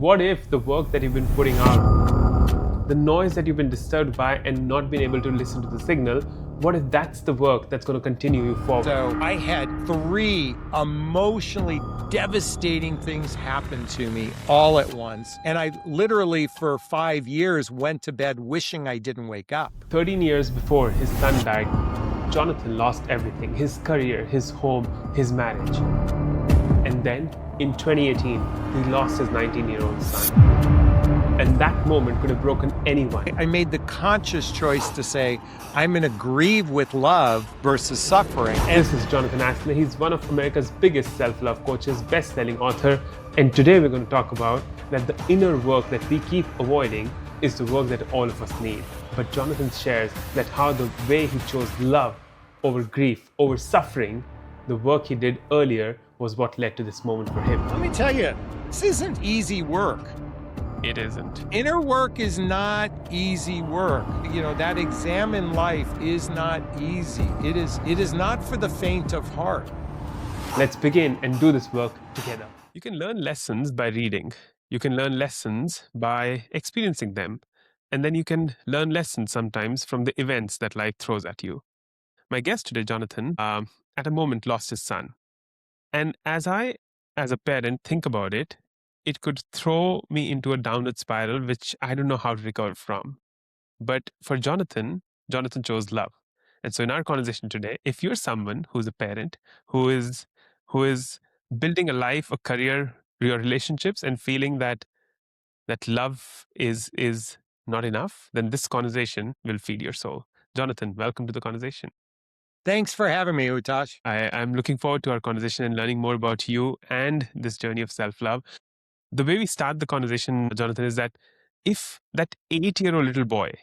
What if the work that you've been putting out, the noise that you've been disturbed by and not been able to listen to the signal, what if that's the work that's going to continue you forward? So I had 3 emotionally devastating things happen to me all at once. And I literally, for 5 years, went to bed wishing I didn't wake up. 13 years before his son died, Jonathan lost everything, his career, his home, his marriage. And then in 2018, he lost his 19-year-old son. And that moment could have broken anyone. I made the conscious choice to say, I'm going to grieve with love versus suffering. And this is Jonathan Astley. He's one of America's biggest self-love coaches, best-selling author. And today we're going to talk about that the inner work that we keep avoiding is the work that all of us need. But Jonathan shares that how the way he chose love over grief, over suffering, the work he did earlier was what led to this moment for him. Let me tell you, this isn't easy work. It isn't. Inner work is not easy work. You know, that exam in life is not easy. It is not for the faint of heart. Let's begin and do this work together. You can learn lessons by reading. You can learn lessons by experiencing them. And then you can learn lessons sometimes from the events that life throws at you. My guest today, Jonathan, at a moment lost his son. And as I, as a parent, think about it, it could throw me into a downward spiral, which I don't know how to recover from. But for Jonathan chose love. And so in our conversation today, if you're someone who's a parent, who is building a life, a career, your relationships, and feeling that love is not enough, then this conversation will feed your soul. Jonathan, welcome to the conversation. Thanks for having me, Utash. I'm looking forward to our conversation and learning more about you and this journey of self-love. The way we start the conversation, Jonathan, is that if that 8-year-old little boy,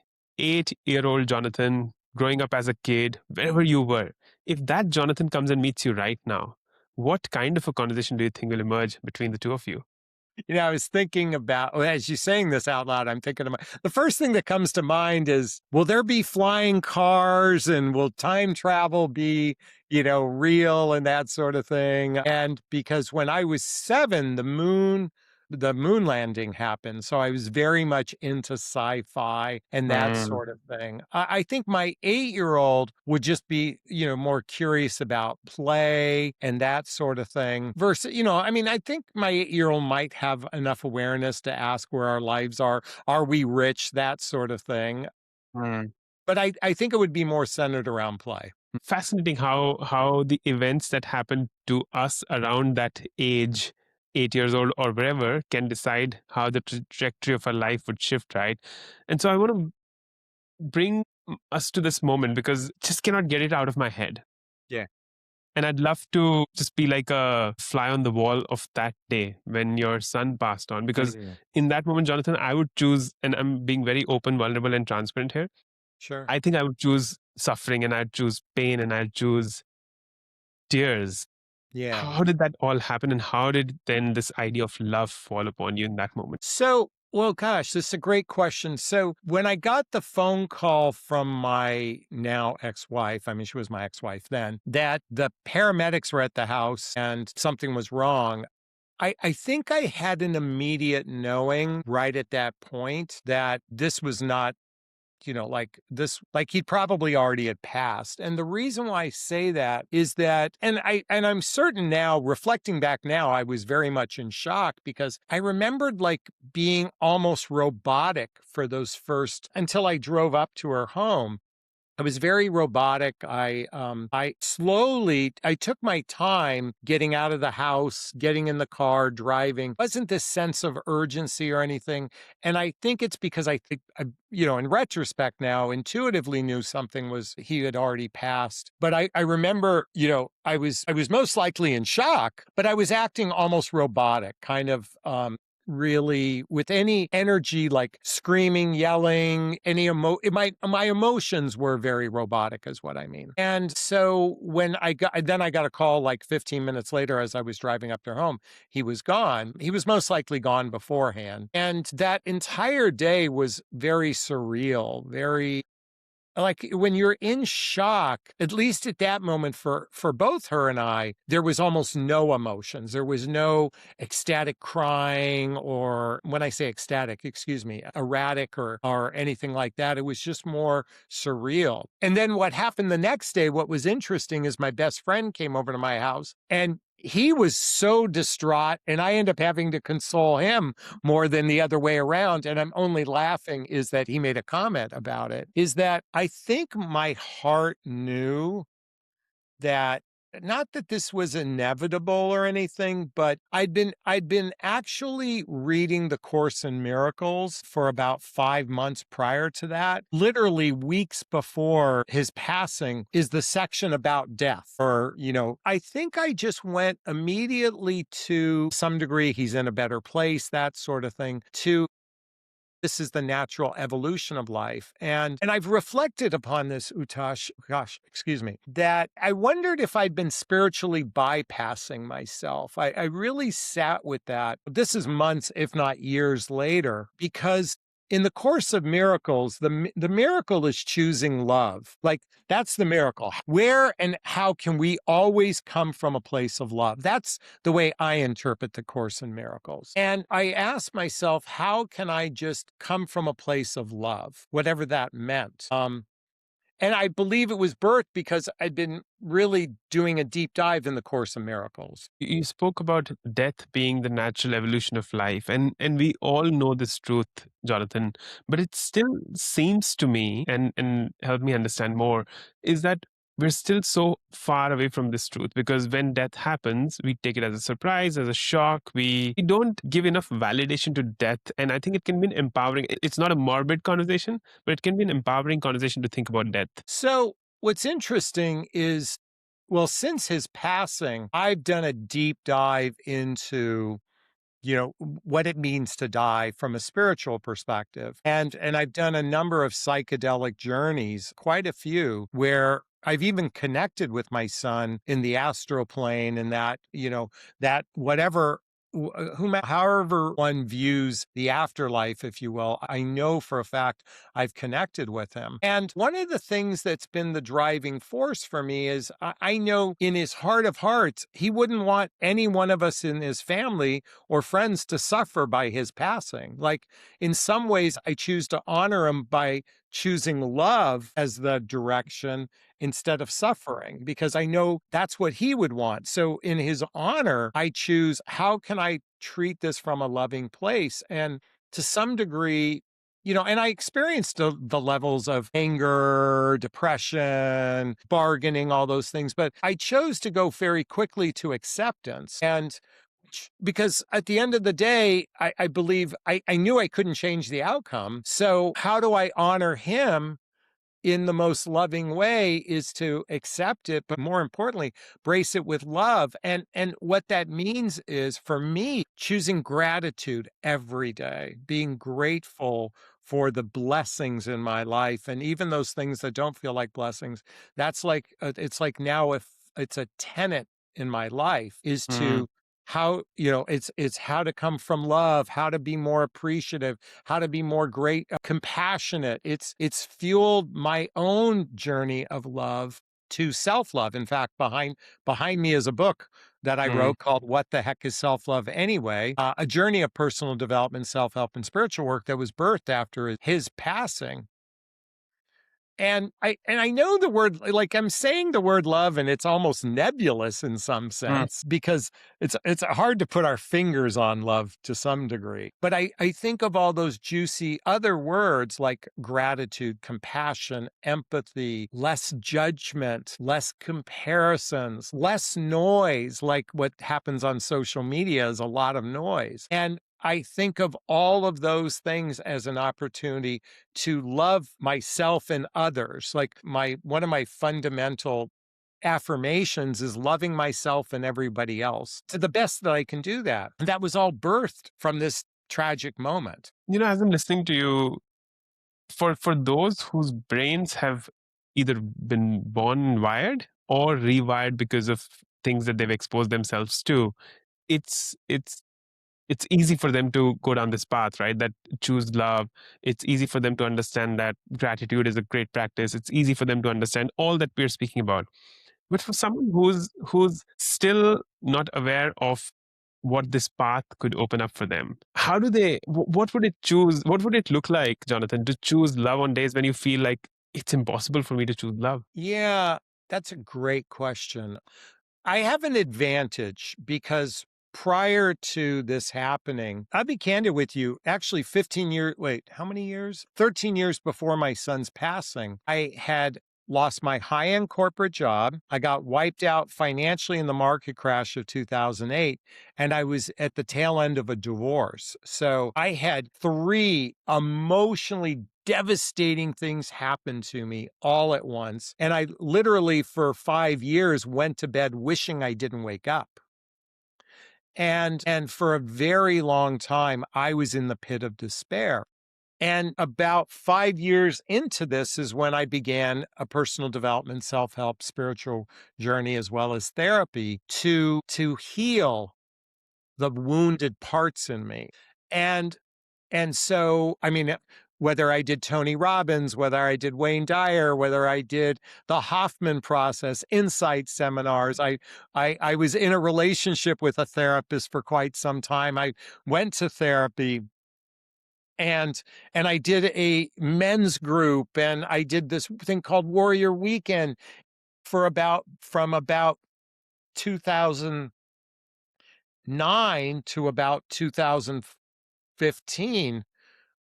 8-year-old Jonathan, growing up as a kid, wherever you were, if that Jonathan comes and meets you right now, what kind of a conversation do you think will emerge between the two of you? You know, I was thinking about, as you're saying this out loud, I'm thinking about, the first thing that comes to mind is, will there be flying cars and will time travel be, real and that sort of thing? And because when I was 7, the moon landing happened. So I was very much into sci-fi and that sort of thing. I think my 8-year-old would just be, more curious about play and that sort of thing versus, I think my 8-year-old might have enough awareness to ask where our lives are we rich, that sort of thing. But I think it would be more centered around play. Fascinating how the events that happen to us around that age, 8 years old or wherever, can decide how the trajectory of our life would shift, right? And so I want to bring us to this moment because just cannot get it out of my head. Yeah. And I'd love to just be like a fly on the wall of that day when your son passed on. Because in that moment, Jonathan, I would choose, and I'm being very open, vulnerable, and transparent here. Sure. I think I would choose suffering, and I'd choose pain, and I'd choose tears. Yeah. How did that all happen? And how did then this idea of love fall upon you in that moment? So, well, gosh, this is a great question. So when I got the phone call from my now ex-wife, she was my ex-wife then, that the paramedics were at the house and something was wrong, I think I had an immediate knowing right at that point that this was not, he probably already had passed. And the reason why I say that is that, and I'm certain now, reflecting back now, I was very much in shock because I remembered being almost robotic for those first, until I drove up to her home. I was very robotic. I took my time getting out of the house, getting in the car, driving. It wasn't this sense of urgency or anything. And I think it's because I think, in retrospect now, intuitively knew he had already passed. But I remember, I was most likely in shock, but I was acting almost robotic, kind of, really with any energy, like screaming, yelling, my emotions were very robotic is what I mean. And so when I got a call like 15 minutes later as I was driving up to her home, he was gone. He was most likely gone beforehand. And that entire day was very surreal, very like when you're in shock, at least at that moment for both her and I, there was almost no emotions. There was no ecstatic crying, or when I say ecstatic, excuse me, erratic or anything like that. It was just more surreal. And then what happened the next day, what was interesting is my best friend came over to my house and he was so distraught, and I end up having to console him more than the other way around. And I'm only laughing is that he made a comment about it, is that I think my heart knew that, not that this was inevitable or anything, but I'd been actually reading the Course in Miracles for about 5 months prior to that. Literally weeks before his passing is the section about death. Or, I think I just went immediately to some degree, he's in a better place, that sort of thing, to this is the natural evolution of life. And I've reflected upon this, gosh, excuse me, that I wondered if I'd been spiritually bypassing myself. I really sat with that. This is months, if not years later, because in the Course of Miracles, the miracle is choosing love. Like, that's the miracle. Where and how can we always come from a place of love? That's the way I interpret the Course in Miracles. And I asked myself, how can I just come from a place of love, whatever that meant? And I believe it was birthed because I'd been really doing a deep dive in the Course in Miracles. You spoke about death being the natural evolution of life, and we all know this truth, Jonathan. But it still seems to me, and help me understand more, is that we're still so far away from this truth, because when death happens, we take it as a surprise, as a shock. We don't give enough validation to death, and I think it can be an empowering. It's not a morbid conversation, but it can be an empowering conversation to think about death. So what's interesting is, well, since his passing, I've done a deep dive into what it means to die from a spiritual perspective. And I've done a number of psychedelic journeys, quite a few, where I've even connected with my son in the astral plane, and that, that whatever however one views the afterlife, if you will, I know for a fact I've connected with him. And one of the things that's been the driving force for me is I know in his heart of hearts, he wouldn't want any one of us in his family or friends to suffer by his passing. Like, in some ways, I choose to honor him by choosing love as the direction instead of suffering, because I know that's what he would want. So in his honor, I choose, how can I treat this from a loving place? And to some degree, and I experienced the levels of anger, depression, bargaining, all those things, but I chose to go very quickly to acceptance. And because at the end of the day, I believe I knew I couldn't change the outcome. So how do I honor him in the most loving way is to accept it, but more importantly, brace it with love. And what that means is, for me, choosing gratitude every day, being grateful for the blessings in my life, and even those things that don't feel like blessings. That's like it's like, now, if it's a tenet in my life, is to how, it's how to come from love, how to be more appreciative, how to be more compassionate. It's fueled my own journey of love to self-love. In fact, behind me is a book that I wrote called What the Heck is Self-Love Anyway? A journey of personal development, self-help, and spiritual work that was birthed after his passing. And I know the word, like, I'm saying the word love, and it's almost nebulous in some sense, because it's hard to put our fingers on love to some degree. But I think of all those juicy other words like gratitude, compassion, empathy, less judgment, less comparisons, less noise. Like what happens on social media is a lot of noise. And I think of all of those things as an opportunity to love myself and others. Like, one of my fundamental affirmations is loving myself and everybody else to the best that I can do that. And that was all birthed from this tragic moment. As I'm listening to you, for those whose brains have either been born wired or rewired because of things that they've exposed themselves to, it's it's easy for them to go down this path, right? That choose love. It's easy for them to understand that gratitude is a great practice. It's easy for them to understand all that we're speaking about. But for someone who's still not aware of what this path could open up for them, how do they? What would it choose? What would it look like, Jonathan, to choose love on days when you feel like it's impossible for me to choose love? Yeah, that's a great question. I have an advantage because prior to this happening, I'll be candid with you. Actually, 15 years, wait, how many years? 13 years before my son's passing, I had lost my high end corporate job. I got wiped out financially in the market crash of 2008, and I was at the tail end of a divorce. So I had three emotionally devastating things happen to me all at once. And I literally, for 5 years, went to bed wishing I didn't wake up. And for a very long time, I was in the pit of despair. And about 5 years into this is when I began a personal development, self-help, spiritual journey, as well as therapy to heal the wounded parts in me. And and so, I mean, whether I did Tony Robbins, whether I did Wayne Dyer, whether I did the Hoffman process, insight seminars, I was in a relationship with a therapist for quite some time. I went to therapy and I did a men's group and I did this thing called Warrior Weekend for about 2009 to about 2015.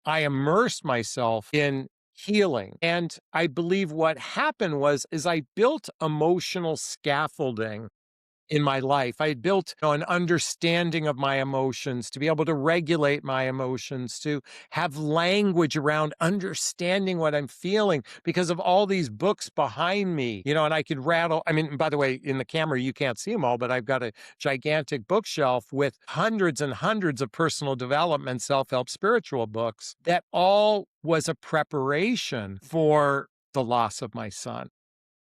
I immersed myself in healing. And I believe what happened is I built emotional scaffolding in my life. I had built, an understanding of my emotions, to be able to regulate my emotions, to have language around understanding what I'm feeling because of all these books behind me, and I could rattle. I mean, by the way, in the camera, you can't see them all, but I've got a gigantic bookshelf with hundreds and hundreds of personal development, self-help, spiritual books that all was a preparation for the loss of my son.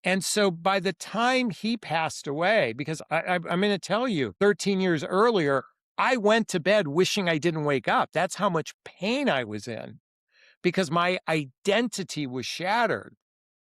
And so by the time he passed away, because I'm going to tell you, 13 years earlier, I went to bed wishing I didn't wake up. That's how much pain I was in because my identity was shattered.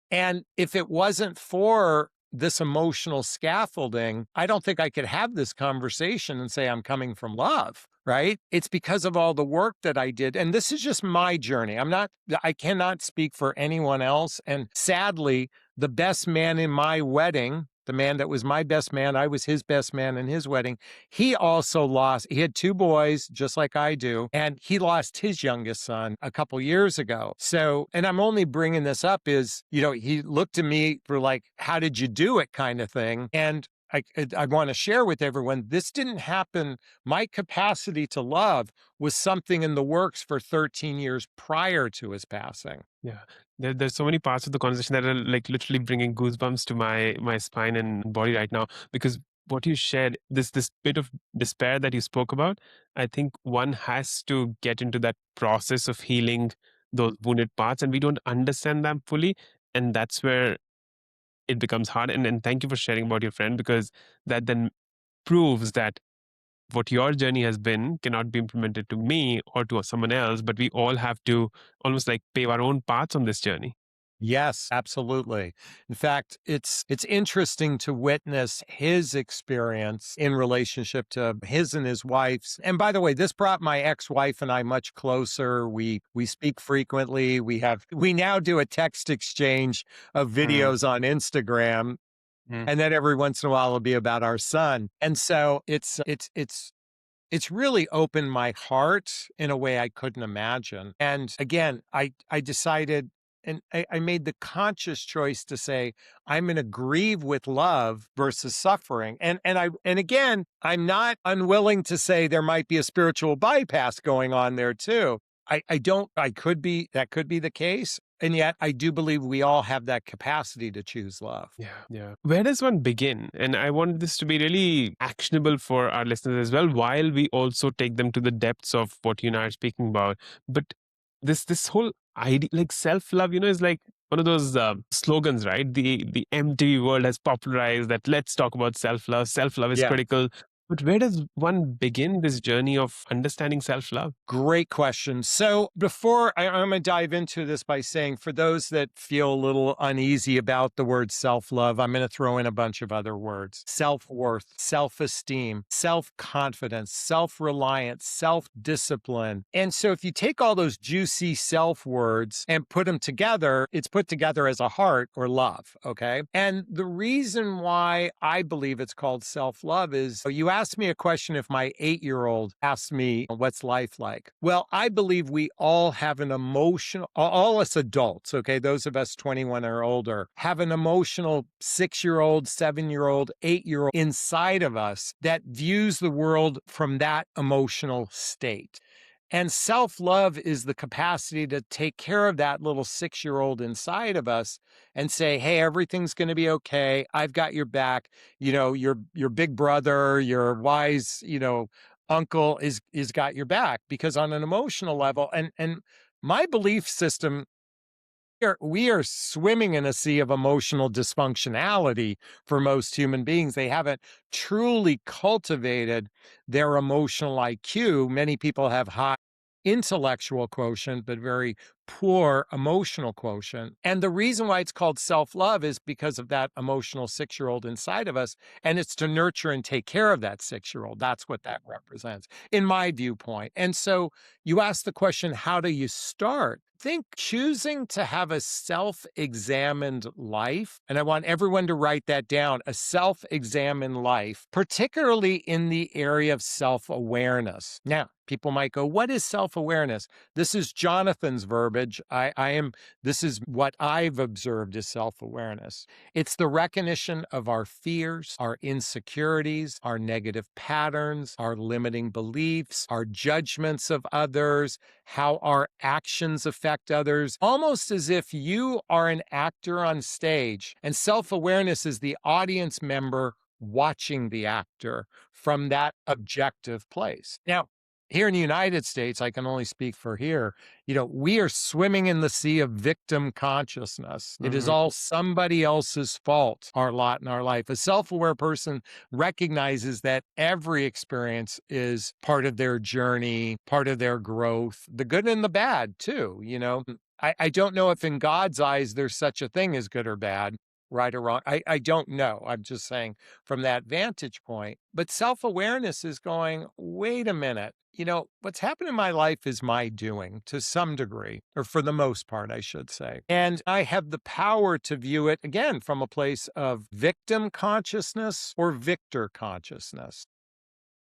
And if it wasn't for this emotional scaffolding, I don't think I could have this conversation and say I'm coming from love, right? It's because of all the work that I did. And this is just my journey. I cannot speak for anyone else. And sadly, the best man in my wedding, the man that was my best man, I was his best man in his wedding. He also he had two boys, just like I do, and he lost his youngest son a couple years ago. So, and I'm only bringing this up is, he looked to me for like, how did you do it kind of thing. And I want to share with everyone, this didn't happen. My capacity to love was something in the works for 13 years prior to his passing. Yeah, there's so many parts of the conversation that are like literally bringing goosebumps to my spine and body right now, because what you shared, this bit of despair that you spoke about, I think one has to get into that process of healing those wounded parts, and we don't understand them fully, and that's where it becomes hard. And thank you for sharing about your friend, because that then proves that what your journey has been cannot be implemented to me or to someone else, but we all have to almost like pave our own paths on this journey. Yes, absolutely. In fact, it's interesting to witness his experience in relationship to his and his wife's. And by the way, this brought my ex-wife and I much closer. We speak frequently. We now do a text exchange of Mm, videos on Instagram, mm, and then every once in a while it'll be about our son. And so it's really opened my heart in a way I couldn't imagine. And again, I decided and I made the conscious choice to say, I'm going to grieve with love versus suffering. And again, I'm not unwilling to say there might be a spiritual bypass going on there too. That could be the case. And yet I do believe we all have that capacity to choose love. yeah, yeah. Where does one begin? And I want this to be really actionable for our listeners as well, while we also take them to the depths of what you and I are speaking about. But this whole idea, like self love, is like one of those slogans, right? The MTV world has popularized that. Let's talk about self love. Self love is Yeah. critical. But where does one begin this journey of understanding self love? Great question. So before I'm going to dive into this by saying, for those that feel a little uneasy about the word self-love, I'm going to throw in a bunch of other words: self-worth, self-esteem, self-confidence, self-reliance, self-discipline. And so if you take all those juicy self words and put them together, it's put together as a heart or love. Okay. And the reason why I believe it's called self-love is, you asked me a question if my 8-year-old asked me, what's life like? Well, I believe we all have an emotional, all us adults, okay, those of us 21 or older, have an emotional 6-year-old, 7-year-old, 8-year-old inside of us that views the world from that emotional state. And self-love is the capacity to take care of that little 6-year-old inside of us and say, hey, everything's going to be okay. I've got your back. Your big brother, your wise, uncle is got your back. Because on an emotional level, and my belief system, we are swimming in a sea of emotional dysfunctionality for most human beings. They haven't truly cultivated their emotional IQ. Many people have high intellectual quotient, but very poor emotional quotient. And the reason why it's called self-love is because of that emotional 6-year-old inside of us. And it's to nurture and take care of that 6-year-old. That's what that represents, in my viewpoint. And so you ask the question, how do you start? Think choosing to have a self-examined life, and I want everyone to write that down, a self-examined life, particularly in the area of self-awareness. Now, people might go, what is self-awareness? This is Jonathan's verbiage. This is what I've observed as self-awareness. It's the recognition of our fears, our insecurities, our negative patterns, our limiting beliefs, our judgments of others, how our actions affect others, almost as if you are an actor on stage and self-awareness is the audience member watching the actor from that objective place. Now, here in the United States, I can only speak for here, we are swimming in the sea of victim consciousness. It is Mhm. all somebody else's fault, our lot in our life. A self-aware person recognizes that every experience is part of their journey, part of their growth, the good and the bad too. I don't know if in God's eyes there's such a thing as good or bad, right or wrong. I don't know. I'm just saying from that vantage point. But self-awareness is going, wait a minute. What's happened in my life is my doing to some degree, or for the most part, I should say. And I have the power to view it again from a place of victim consciousness or victor consciousness.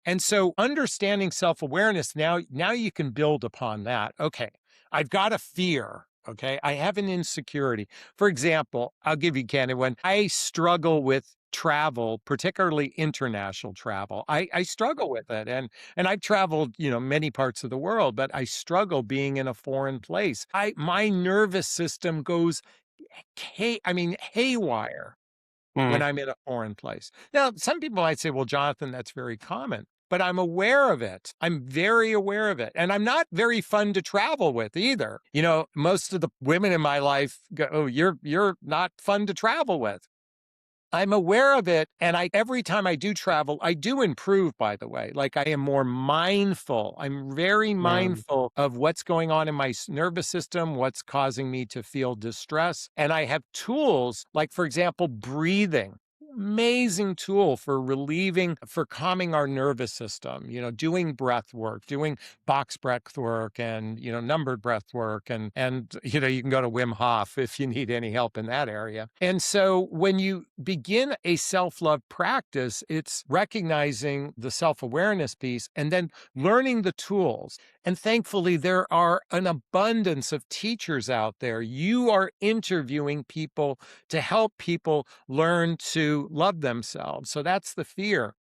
And so understanding self-awareness, now you can build upon that. Okay, I've got a fear. Okay, I have an insecurity. For example, I'll give you a candid one. I struggle with travel, particularly international travel. I struggle with it. And I've traveled, many parts of the world, but I struggle being in a foreign place. My nervous system goes haywire when Mm. I'm in a foreign place. Now, some people might say, well, Jonathan, that's very common, but I'm aware of it. I'm very aware of it. And I'm not very fun to travel with either. Most of the women in my life go, oh, you're not fun to travel with. I'm aware of it. And every time I do travel, I do improve, by the way. Like, I am more mindful. I'm very Mm. mindful of what's going on in my nervous system, what's causing me to feel distress. And I have tools like, for example, breathing. Amazing tool for for calming our nervous system, doing breath work, doing box breath work and, numbered breath work. And you can go to Wim Hof if you need any help in that area. And so when you begin a self-love practice, it's recognizing the self-awareness piece and then learning the tools. And thankfully, there are an abundance of teachers out there. You are interviewing people to help people learn to love themselves. So that's the fear.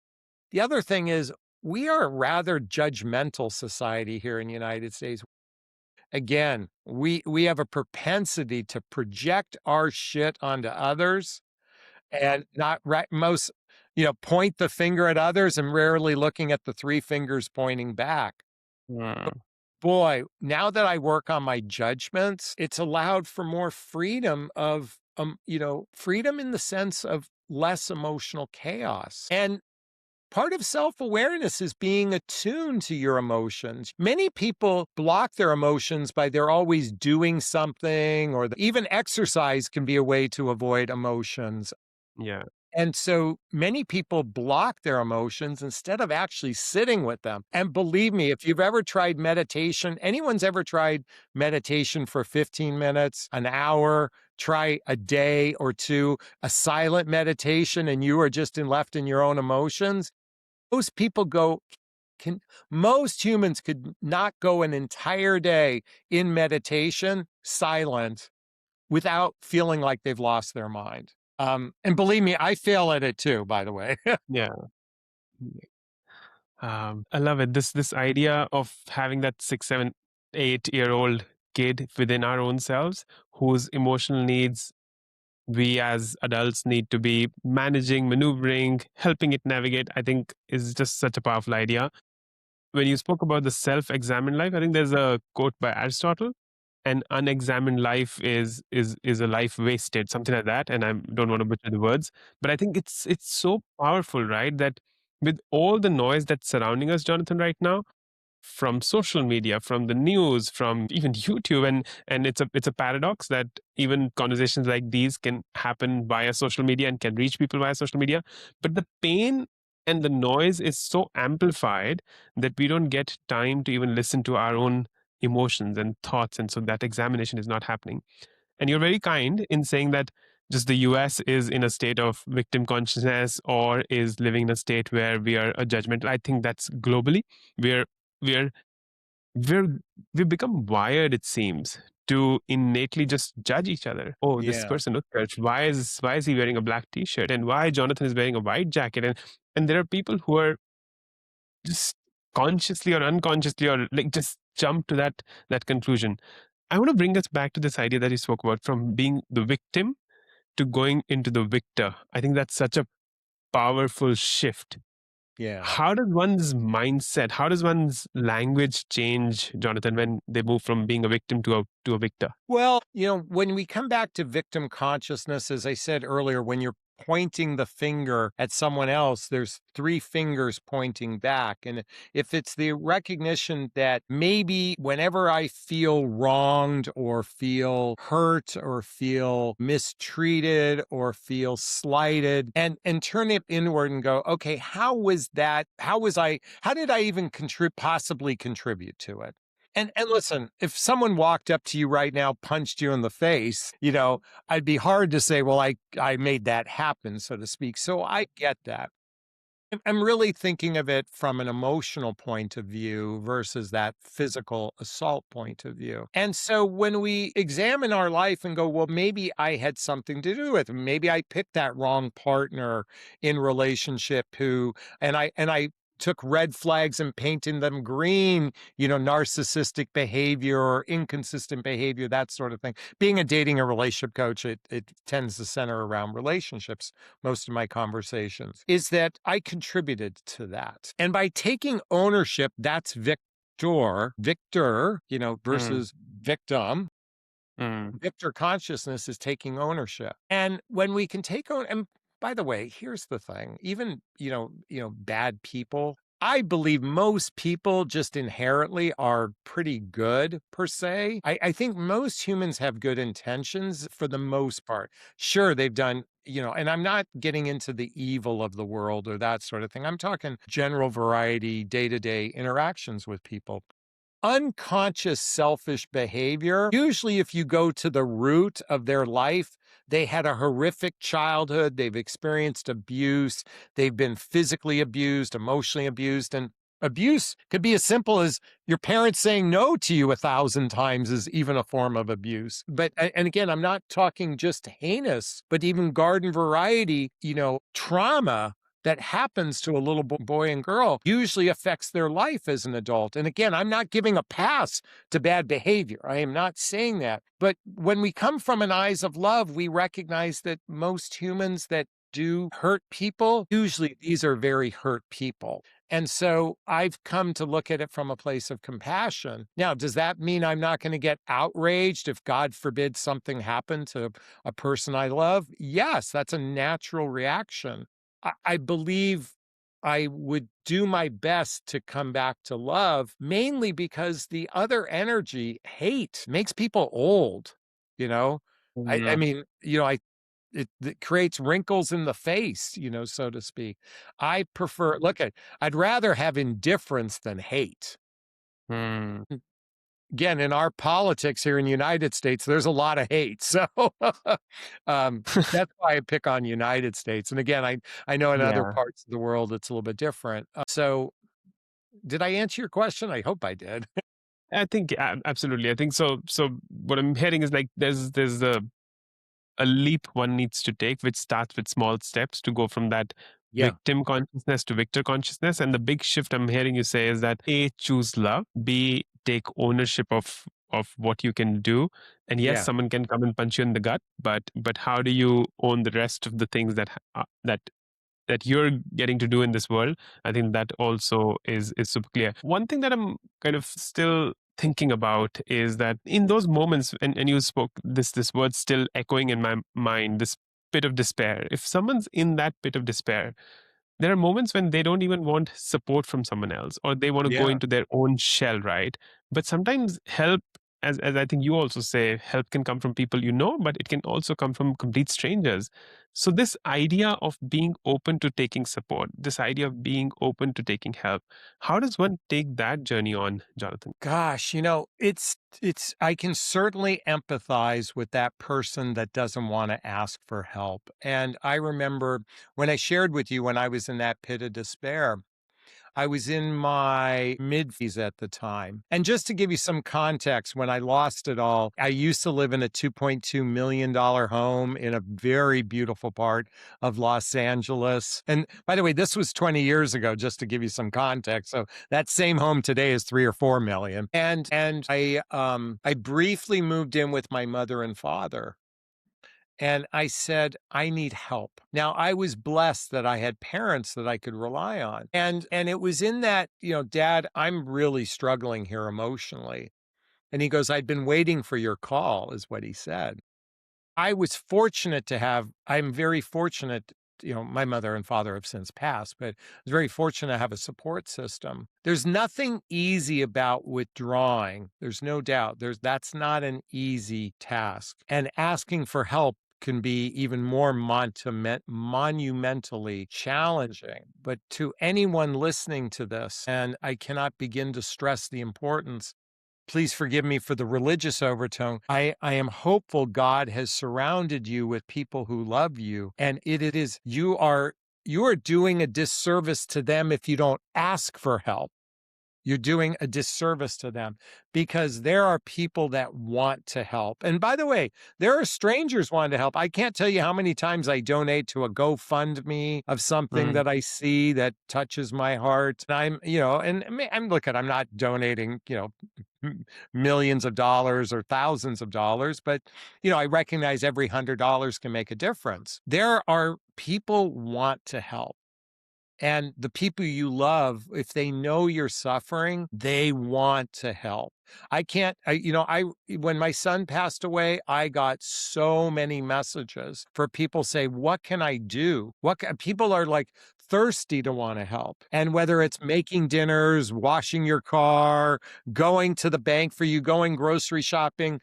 The other thing is, we are a rather judgmental society here in the United States. Again, we have a propensity to project our shit onto others and not most, point the finger at others and rarely looking at the three fingers pointing back. Mm. Boy, now that I work on my judgments, it's allowed for more freedom of, freedom in the sense of less emotional chaos. And Part of self awareness is being attuned to your emotions. Many people block their emotions by they're always doing something, or even exercise can be a way to avoid emotions. Yeah. And so many people block their emotions instead of actually sitting with them. And believe me, if you've ever tried meditation, anyone's ever tried meditation for 15 minutes, an hour, try a day or two, a silent meditation, and you are just left in your own emotions, most people go, can most humans could not go an entire day in meditation, silent, without feeling like they've lost their mind. And believe me, I fail at it too, by the way. Yeah. I love it. This idea of having that 6, 7, 8 year old kid within our own selves whose emotional needs we as adults need to be managing, maneuvering, helping it navigate, I think is just such a powerful idea. When you spoke about the self-examined life, I think there's a quote by Aristotle: "An unexamined life is a life wasted," something like that. And I don't want to butcher the words, but I think it's so powerful, right? That with all the noise that's surrounding us, Jonathan, right now, from social media, from the news, from even YouTube, and it's a paradox that even conversations like these can happen via social media and can reach people via social media, but the pain and the noise is so amplified that we don't get time to even listen to our own emotions and thoughts, and so that examination is not happening. And you're very kind in saying that just the US is in a state of victim consciousness or is living in a state where we are a judgmental. I think that's globally. We're we're we're we've become wired, it seems, to innately just judge each other. Oh, this Yeah. person, look, Church, why is he wearing a black t-shirt? And why Jonathan is wearing a white jacket? And there are people who are just consciously or unconsciously or like just jump to that conclusion. I want to bring us back to this idea that you spoke about, from being the victim to going into the victor. I think that's such a powerful shift. Yeah. How does one's mindset, how does one's language change, Jonathan, when they move from being a victim to a victor? Well, when we come back to victim consciousness, as I said earlier, when you're pointing the finger at someone else, there's three fingers pointing back. And if it's the recognition that maybe whenever I feel wronged or feel hurt or feel mistreated or feel slighted, and turn it inward and go, okay, how did I even possibly contribute to it? And listen, if someone walked up to you right now, punched you in the face, I'd be hard to say, well, I made that happen, so to speak. So I get that. I'm really thinking of it from an emotional point of view versus that physical assault point of view. And so when we examine our life and go, well, maybe I had something to do with it. Maybe I picked that wrong partner in relationship and I took red flags and painted them green, narcissistic behavior or inconsistent behavior, that sort of thing. Being a dating and relationship coach, it tends to center around relationships. Most of my conversations is that I contributed to that. And by taking ownership, that's victor, Mm, versus victim. mm, Victor consciousness is taking ownership. And when we can take on, and by the way, here's the thing, even, bad people, I believe most people just inherently are pretty good per se. I think most humans have good intentions for the most part. Sure, they've done, and I'm not getting into the evil of the world or that sort of thing. I'm talking general variety, day to day interactions with people. Unconscious selfish behavior, usually if you go to the root of their life, they had a horrific childhood, they've experienced abuse, they've been physically abused, emotionally abused, and abuse could be as simple as your parents saying no to you 1,000 times is even a form of abuse. But and again, I'm not talking just heinous, but even garden variety, trauma that happens to a little boy and girl usually affects their life as an adult. And again, I'm not giving a pass to bad behavior. I am not saying that. But when we come from an eyes of love, we recognize that most humans that do hurt people, usually these are very hurt people. And so I've come to look at it from a place of compassion. Now, does that mean I'm not going to get outraged if, God forbid, something happened to a person I love? Yes, that's a natural reaction. I believe I would do my best to come back to love, mainly because the other energy, hate, makes people old, you know? I Mm, mean, it creates wrinkles in the face, so to speak. I prefer look at I'd rather have indifference than hate. mm. Again, in our politics here in the United States, there's a lot of hate. So um, that's why I pick on United States. And again, I know in other Yeah. parts of the world it's a little bit different. So did I answer your question? I hope I did. I think absolutely. I think so. So what I'm hearing is like there's a leap one needs to take, which starts with small steps to go from that Yeah. victim consciousness to victor consciousness. And the big shift I'm hearing you say is that A, choose love, B, take ownership of what you can do. And yes, Yeah. someone can come and punch you in the gut, but how do you own the rest of the things that you're getting to do in this world? I think that also is super clear. One thing that I'm kind of still thinking about is that in those moments, and you spoke this word still echoing in my mind, this pit of despair. If someone's in that pit of despair, there are moments when they don't even want support from someone else, or they want to go Yeah. into their own shell, right? But sometimes help, as I think you also say, help can come from people you know, but it can also come from complete strangers. So this idea of being open to taking support, this idea of being open to taking help, how does one take that journey on, Jonathan? Gosh, it's I can certainly empathize with that person that doesn't want to ask for help. And I remember when I shared with you when I was in that pit of despair, I was in my mid 50s at the time. And just to give you some context, when I lost it all, I used to live in a $2.2 million home in a very beautiful part of Los Angeles. And by the way, this was 20 years ago, just to give you some context. So that same home today is 3 or 4 million. And I briefly moved in with my mother and father. And I said, I need help. Now, I was blessed that I had parents that I could rely on. And it was in that, Dad, I'm really struggling here emotionally. And he goes, I'd been waiting for your call, is what he said. I'm very fortunate, my mother and father have since passed, but I was very fortunate to have a support system. There's nothing easy about withdrawing. There's no doubt. That's not an easy task. And asking for help can be even more monumentally challenging. But to anyone listening to this, and I cannot begin to stress the importance, please forgive me for the religious overtone. I am hopeful God has surrounded you with people who love you. And it is, you are doing a disservice to them if you don't ask for help. You're doing a disservice to them because there are people that want to help. And by the way, there are strangers wanting to help. I can't tell you how many times I donate to a GoFundMe of something Mm, that I see that touches my heart. And I'm not donating, millions of dollars or thousands of dollars, but I recognize every $100 can make a difference. There are people want to help. And the people you love, if they know you're suffering, they want to help. I can't, I, you know, I, when my son passed away, I got so many messages for people say, what can I do? People are like thirsty to want to help. And whether it's making dinners, washing your car, going to the bank for you, going grocery shopping,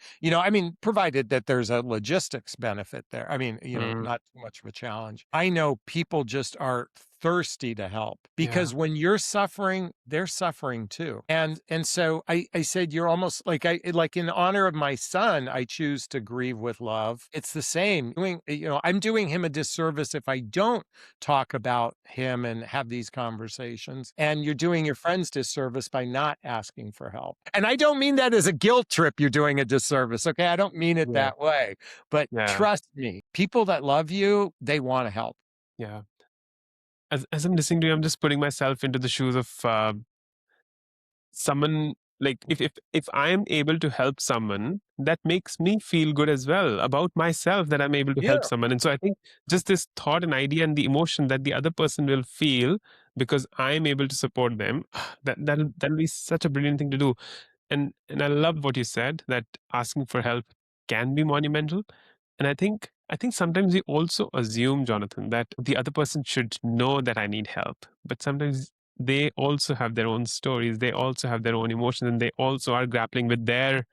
provided that there's a logistics benefit there. mm, Not too much of a challenge. I know people just are thirsty to help yeah. because when you're suffering, they're suffering too. And so I said, you're almost like in honor of my son, I choose to grieve with love. It's the same. I'm doing him a disservice if I don't talk about him and have these conversations. And you're doing your friends disservice by not asking for help. And I don't mean that as a guilt trip, you're doing a disservice. Okay. I don't mean it Yeah. that way. But Yeah. trust me, people that love you, they want to help. Yeah. As I'm listening to you, I'm just putting myself into the shoes of someone. Like if I am able to help someone, that makes me feel good as well about myself, that I'm able to help Yeah. someone. And so I think just this thought and idea and the emotion that the other person will feel because I'm able to support them, that'll be such a brilliant thing to do. And I love what you said, that asking for help can be monumental. And I think sometimes we also assume, Jonathan, that the other person should know that I need help. But sometimes they also have their own stories, they also have their own emotions, and they also are grappling with their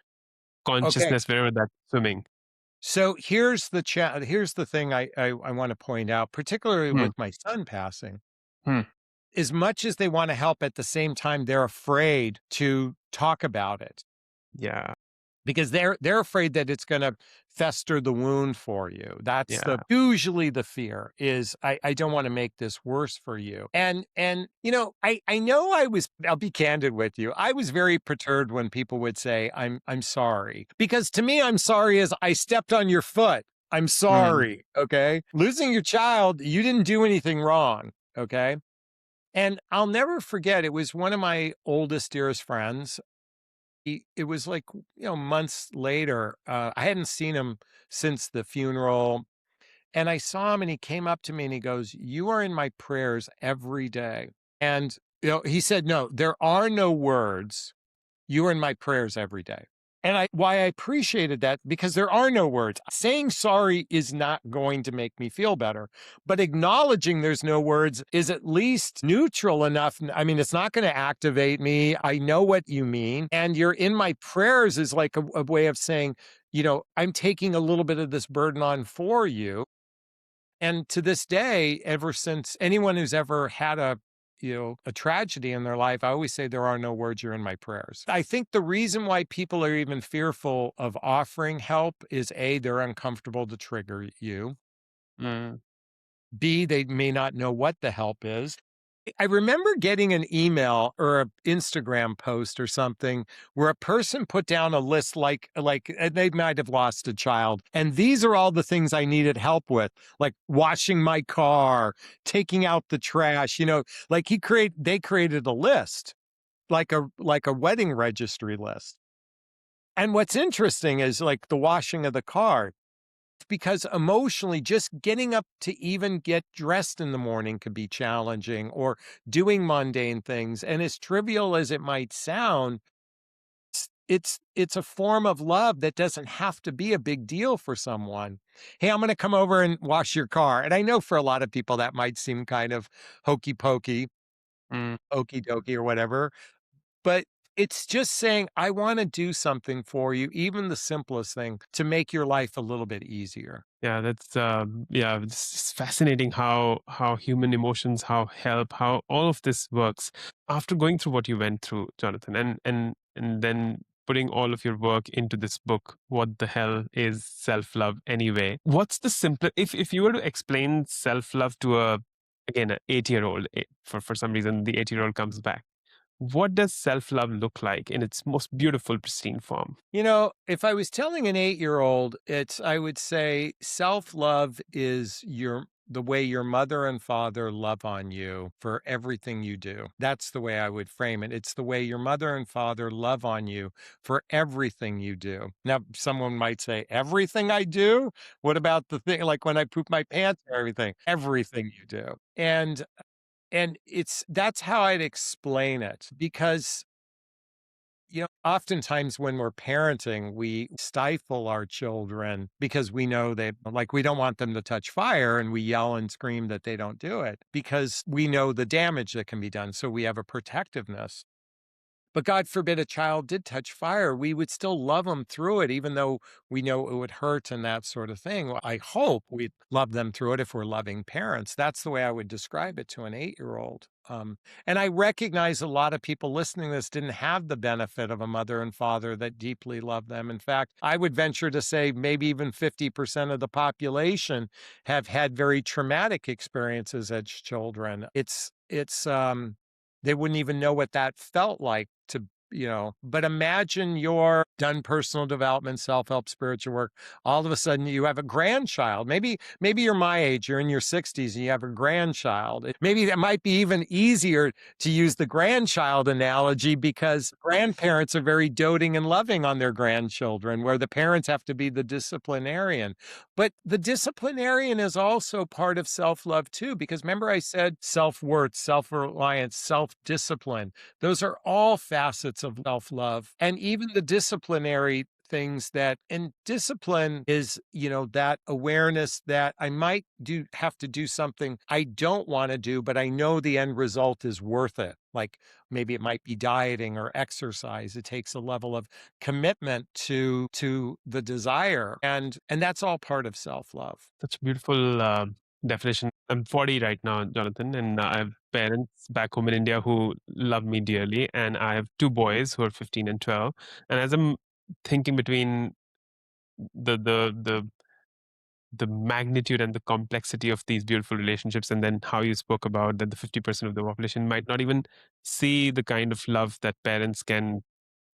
Okay. consciousness wherever that's swimming. So here's the thing I want to point out, particularly Hmm. with my son passing. Hmm. As much as they want to help, at the same time, they're afraid to talk about it Yeah. because they're afraid that it's going to fester the wound for you. That's Yeah. the usually the fear is I don't want to make this worse for you. And I know I'll be candid with you. I was very perturbed when people would say I'm sorry. Because to me I'm sorry is I stepped on your foot. I'm Hmm. sorry, okay? Losing your child, you didn't do anything wrong, okay? And I'll never forget, it was one of my oldest, dearest friends. It was like, months later. I hadn't seen him since the funeral. And I saw him and he came up to me and he goes, "You are in my prayers every day." And, he said, "No, there are no words. You are in my prayers every day." And why I appreciated that, because there are no words. Saying sorry is not going to make me feel better, but acknowledging there's no words is at least neutral enough. I mean, it's not going to activate me. I know what you mean. And you're in my prayers is like a way of saying, I'm taking a little bit of this burden on for you. And to this day, ever since, anyone who's ever had a tragedy in their life, I always say there are no words, you're in my prayers. I think the reason why people are even fearful of offering help is A, they're uncomfortable to trigger you. Hmm. B, they may not know what the help is. I remember getting an email or an Instagram post or something where a person put down a list they might have lost a child. And these are all the things I needed help with, like washing my car, taking out the trash, like they created a list, like a wedding registry list. And what's interesting is like the washing of the car, because emotionally, just getting up to even get dressed in the morning could be challenging, or doing mundane things. And as trivial as it might sound, it's a form of love that doesn't have to be a big deal for someone. Hey, I'm going to come over and wash your car. And I know for a lot of people that might seem kind of hokey pokey, Hmm. okey dokey, or whatever. But it's just saying, I want to do something for you, even the simplest thing, to make your life a little bit easier. Yeah, that's it's fascinating how human emotions, how help, how all of this works. After going through what you went through, Jonathan, and then putting all of your work into this book, what the hell is self-love anyway? What's the simple if you were to explain self-love to again an 8-year-old, for some reason the 8-year-old comes back. What does self-love look like in its most beautiful, pristine form? If I was telling an 8-year-old, I would say self-love is the way your mother and father love on you for everything you do. That's the way I would frame it. It's the way your mother and father love on you for everything you do. Now, someone might say, everything I do? What about the thing like when I poop my pants or everything? Everything you do. And that's how I'd explain it, because oftentimes when we're parenting, we stifle our children because we know we don't want them to touch fire, and we yell and scream that they don't do it because we know the damage that can be done. So we have a protectiveness. But God forbid a child did touch fire, we would still love them through it, even though we know it would hurt and that sort of thing. Well, I hope we'd love them through it if we're loving parents. That's the way I would describe it to an 8-year-old. And I recognize a lot of people listening to this didn't have the benefit of a mother and father that deeply loved them. In fact, I would venture to say maybe even 50% of the population have had very traumatic experiences as children. They wouldn't even know what that felt like but imagine you're done personal development, self-help, spiritual work. All of a sudden you have a grandchild. Maybe you're my age, you're in your 60s and you have a grandchild. Maybe that might be even easier to use the grandchild analogy, because grandparents are very doting and loving on their grandchildren, where the parents have to be the disciplinarian. But the disciplinarian is also part of self-love too, because remember I said self-worth, self-reliance, self-discipline. Those are all facets of self-love. And even the disciplinary things that, and discipline is, that awareness that I might have to do something I don't want to do, but I know the end result is worth it. Like maybe it might be dieting or exercise. It takes a level of commitment to the desire, and that's all part of self-love. Such a beautiful definition. I'm 40 right now, Jonathan, and I have parents back home in India who love me dearly, and I have two boys who are 15 and 12. And as I'm thinking between the the the the magnitude and the complexity of these beautiful relationships, and then how you spoke about that the 50% of the population might not even see the kind of love that parents can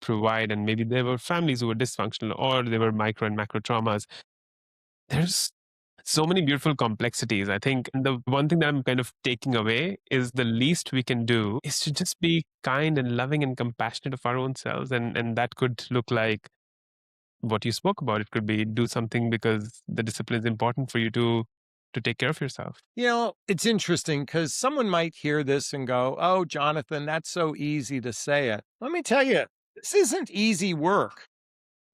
provide, and maybe there were families who were dysfunctional or there were micro and macro traumas. There's so many beautiful complexities, I think. And the one thing that I'm kind of taking away is the least we can do is to just be kind and loving and compassionate of our own selves. And that could look like what you spoke about. It could be do something because the discipline is important for you to take care of yourself. It's interesting because someone might hear this and go, "Oh, Jonathan, that's so easy to say it." Let me tell you, this isn't easy work.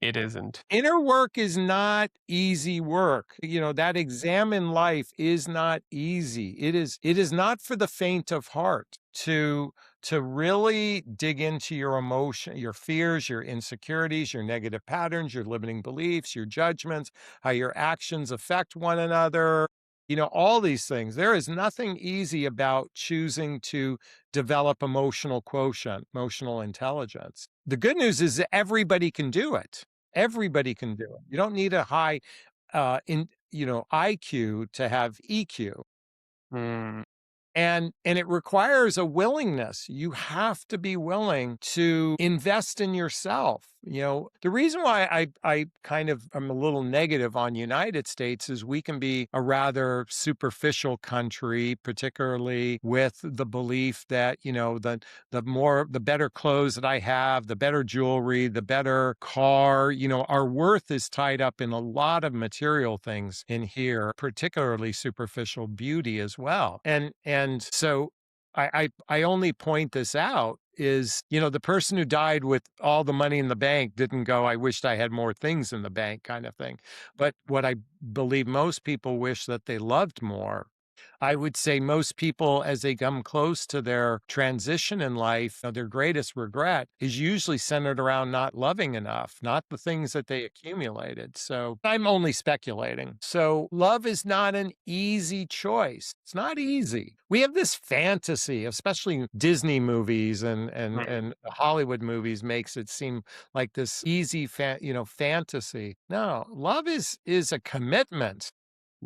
It isn't. Inner work is not easy work. That exam in life is not easy. It is not for the faint of heart to really dig into your emotion, your fears, your insecurities, your negative patterns, your limiting beliefs, your judgments, how your actions affect one another. All these things. There is nothing easy about choosing to develop emotional quotient, emotional intelligence. The good news is that everybody can do it. Everybody can do it. You don't need a high IQ to have EQ. Mm, And it requires a willingness. You have to be willing to invest in yourself. The reason why I kind of am a little negative on United States is we can be a rather superficial country, particularly with the belief that, the better clothes that I have, the better jewelry, the better car, our worth is tied up in a lot of material things in here, particularly superficial beauty as well. And so I only point this out is, the person who died with all the money in the bank didn't go, "I wished I had more things in the bank," kind of thing. But what I believe most people wish that they loved more. I would say most people, as they come close to their transition in life, their greatest regret is usually centered around not loving enough, not the things that they accumulated. So I'm only speculating. So love is not an easy choice. It's not easy. We have this fantasy, especially Disney movies and Hollywood movies makes it seem like this easy fantasy. No, love is a commitment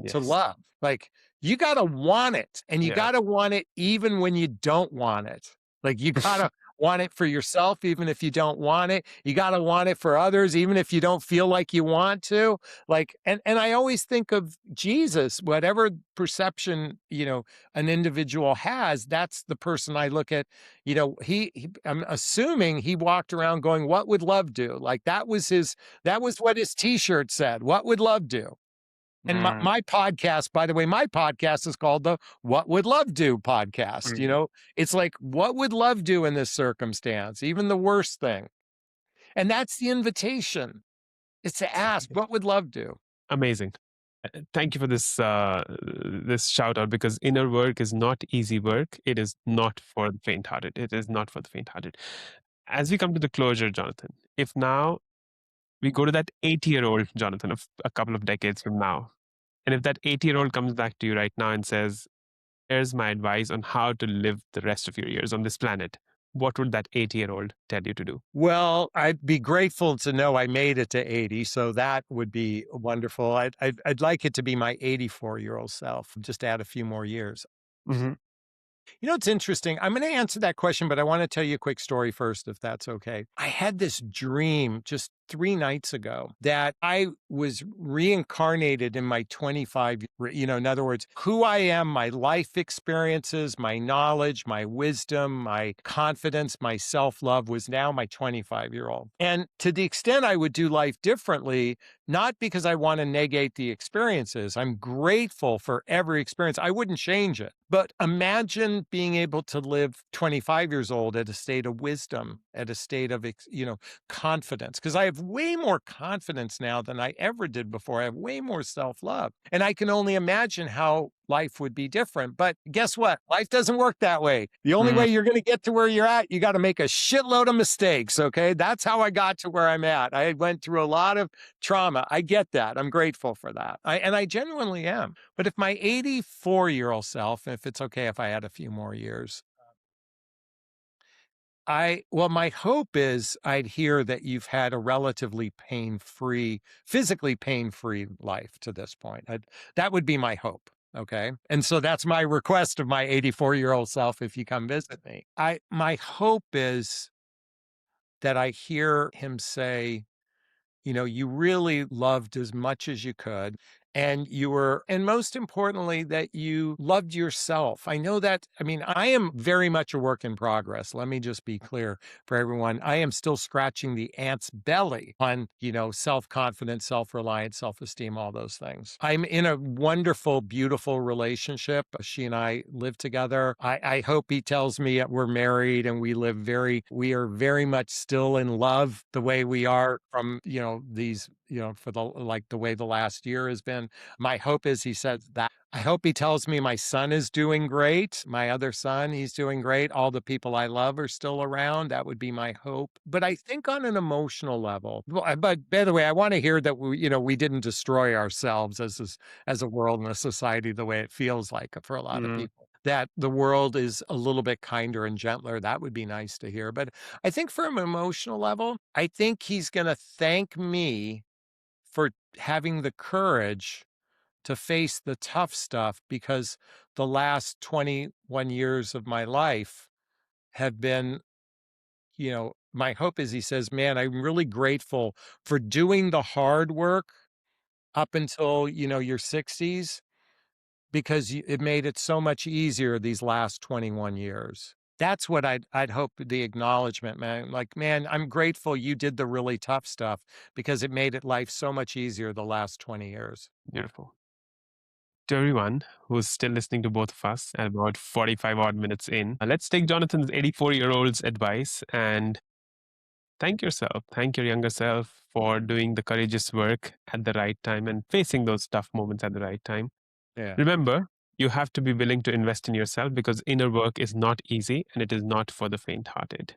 to yes. love. Like you got to want it, and you Yeah. got to want it even when you don't want it. Like you got to want it for yourself even if you don't want it. You got to want it for others even if you don't feel like you want to. Like and I always think of Jesus, whatever perception, an individual has, that's the person I look at. I'm assuming he walked around going, "What would love do?" Like that was what his t-shirt said. What would love do? And Mm, my podcast, by the way, my podcast is called the What Would Love Do podcast. mm, It's like, what would love do in this circumstance? Even the worst thing. And that's the invitation. It's to ask, exactly. what would love do? Amazing. Thank you for this shout out, because inner work is not easy work. It is not for the faint hearted. It is not for the faint hearted. As we come to the closure, Jonathan, if now we go to that 80-year-old Jonathan of a couple of decades from now, and if that 80-year-old comes back to you right now and says, "Here's my advice on how to live the rest of your years on this planet," what would that 80-year-old tell you to do? Well, I'd be grateful to know I made it to 80, so that would be wonderful. I'd like it to be my 84-year-old self. Just add a few more years. Hmm. It's interesting. I'm going to answer that question, but I want to tell you a quick story first, if that's okay. I had this dream just 3 nights ago that I was reincarnated in my 25, in other words, who I am, my life experiences, my knowledge, my wisdom, my confidence, my self-love was now my 25-year-old. And to the extent I would do life differently, not because I want to negate the experiences. I'm grateful for every experience. I wouldn't change it. But imagine being able to live 25 years old at a state of wisdom, at a state of, confidence, because I have way more confidence now than I ever did before. I have way more self love. And I can only imagine how life would be different. But guess what? Life doesn't work that way. The only way you're going to get to where you're at, you got to make a shitload of mistakes. Okay. That's how I got to where I'm at. I went through a lot of trauma. I get that. I'm grateful for that. And I genuinely am. But if my 84-year-old self, if it's okay if I add a few more years, my hope is I'd hear that you've had a relatively pain-free, physically pain-free life to this point. That would be my hope. Okay. And so that's my request of my 84-year-old self if you come visit me. My hope is that I hear him say, you really loved as much as you could. And most importantly, that you loved yourself. I know that, I am very much a work in progress. Let me just be clear for everyone. I am still scratching the ant's belly on, self-confidence, self-reliance, self-esteem, all those things. I'm in a wonderful, beautiful relationship. She and I live together. I hope he tells me we're married and we are very much still in love the way we are from, these, for the way the last year has been. My hope is he says that. I hope he tells me my son is doing great. My other son, he's doing great. All the people I love are still around. That would be my hope. But I think on an emotional level, but by the way, I want to hear that we didn't destroy ourselves as a world and a society the way it feels like for a lot of people. That the world is a little bit kinder and gentler. That would be nice to hear. But I think from an emotional level, I think he's going to thank me for having the courage to face the tough stuff, because the last 21 years of my life have been, my hope is he says, man, I'm really grateful for doing the hard work up until, your 60s, because it made it so much easier these last 21 years. That's what I'd hope the acknowledgement, man. Like, man, I'm grateful you did the really tough stuff because it made life so much easier the last 20 years. Beautiful. To everyone who's still listening to both of us at about 45 odd minutes in, let's take Jonathan's 84-year-old's advice and thank yourself. Thank your younger self for doing the courageous work at the right time and facing those tough moments at the right time. Yeah. Remember, you have to be willing to invest in yourself because inner work is not easy and it is not for the faint-hearted.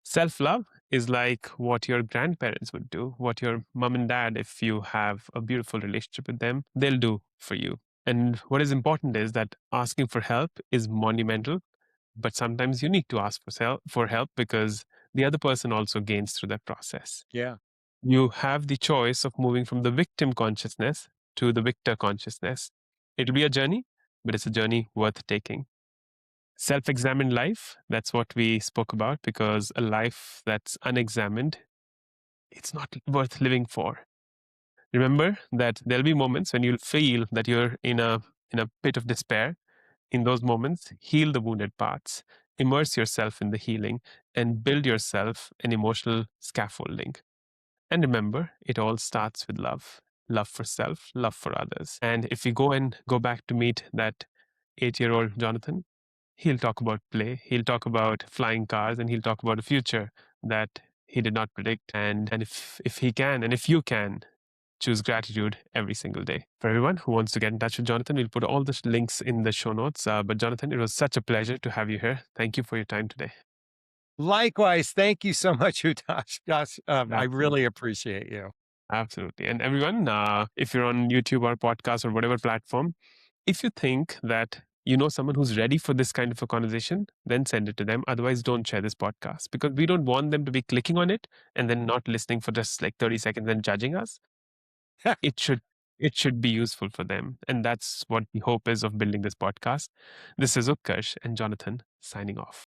Self-love is like what your grandparents would do, what your mom and dad, if you have a beautiful relationship with them, they'll do for you. And what is important is that asking for help is monumental, but sometimes you need to ask for help because the other person also gains through that process. Yeah. You have the choice of moving from the victim consciousness to the victor consciousness. It'll be a journey, but it's a journey worth taking. Self-examined life, that's what we spoke about, because a life that's unexamined, it's not worth living for. Remember that there'll be moments when you'll feel that you're in a pit of despair. In those moments, heal the wounded parts, immerse yourself in the healing, and build yourself an emotional scaffolding. And remember, it all starts with love. Love for self, love for others. And if we go back to meet that 8-year-old Jonathan, he'll talk about play, he'll talk about flying cars, and he'll talk about a future that he did not predict. And if he can, and if you can, choose gratitude every single day. For everyone who wants to get in touch with Jonathan, we'll put all the links in the show notes. But Jonathan, it was such a pleasure to have you here. Thank you for your time today. Likewise. Thank you so much, Utash. Gosh, I really appreciate you. Absolutely. And everyone, if you're on YouTube or podcast or whatever platform, if you think that you know someone who's ready for this kind of a conversation, then send it to them. Otherwise, don't share this podcast because we don't want them to be clicking on it and then not listening for just like 30 seconds and judging us. it should be useful for them. And that's what the hope is of building this podcast. This is Utkarsh and Jonathan signing off.